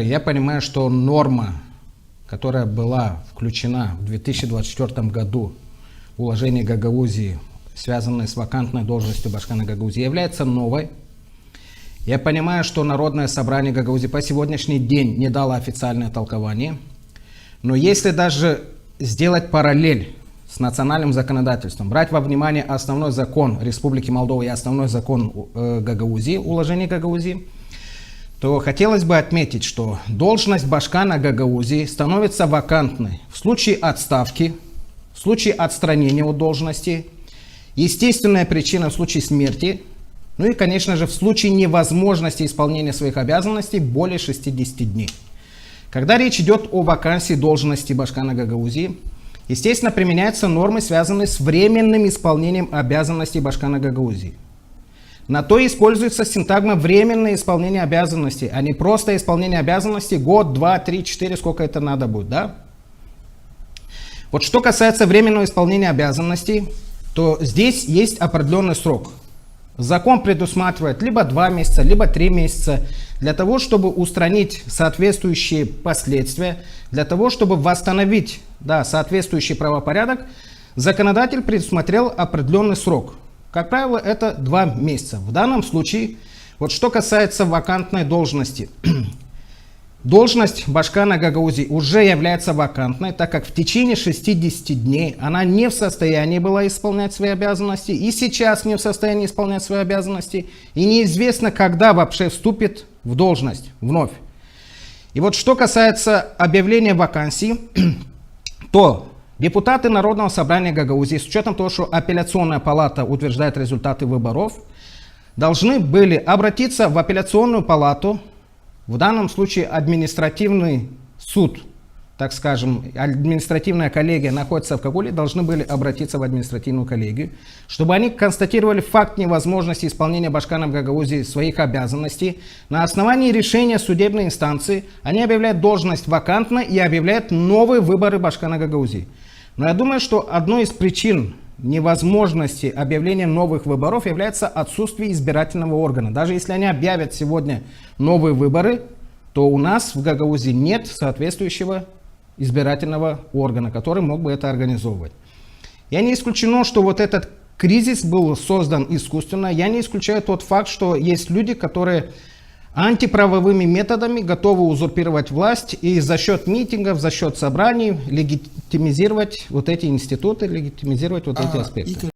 я понимаю, что норма, которая была включена в 2024 году в уложение Гагаузии, связанное с вакантной должностью Башкана Гагаузии, является новой. Я понимаю, что Народное собрание Гагаузии по сегодняшний день не дало официальное толкование. Но если даже сделать параллель с национальным законодательством, брать во внимание основной закон Республики Молдова и основной закон Гагаузии, уложение Гагаузии, то хотелось бы отметить, что должность Башкана Гагаузии становится вакантной в случае отставки, в случае отстранения от должности, естественная причина в случае смерти, ну и, конечно же, в случае невозможности исполнения своих обязанностей более 60 дней. Когда речь идет о вакансии должности Башкана Гагаузии, естественно, применяются нормы, связанные с временным исполнением обязанностей Башкана Гагаузии. На то используется синтагма «временное исполнение обязанностей», а не просто исполнение обязанностей год, 2, 3, 4, сколько это надо будет, да? Вот что касается временного исполнения обязанностей, то здесь есть определенный срок. Закон предусматривает либо 2 месяца, либо 3 месяца для того, чтобы устранить соответствующие последствия, для того, чтобы восстановить соответствующий правопорядок, законодатель предусмотрел определенный срок. Как правило, это 2 месяца. В данном случае, вот что касается вакантной должности. Должность Башкана Гагаузии уже является вакантной, так как в течение 60 дней она не в состоянии была исполнять свои обязанности, и сейчас не в состоянии исполнять свои обязанности, и неизвестно, когда вообще вступит в должность вновь. И вот что касается объявления вакансии, то депутаты Народного собрания Гагаузии, с учетом того, что апелляционная палата утверждает результаты выборов, должны были обратиться в апелляционную палату. В данном случае административный суд, так скажем, административная коллегия находится в Кабуле, должны были обратиться в административную коллегию, чтобы они констатировали факт невозможности исполнения Башканом Гагаузии своих обязанностей. На основании решения судебной инстанции они объявляют должность вакантной и объявляют новые выборы Башкана Гагаузии. Но я думаю, что одной из причин невозможности объявления новых выборов является отсутствие избирательного органа. Даже если они объявят сегодня новые выборы, то у нас в Гагаузии нет соответствующего избирательного органа, который мог бы это организовывать. Я не исключено, что вот этот кризис был создан искусственно. Я не исключаю тот факт, что есть люди, которые антиправовыми методами готовы узурпировать власть и за счет митингов, за счет собраний легитимизировать вот эти институты, легитимизировать вот эти аспекты.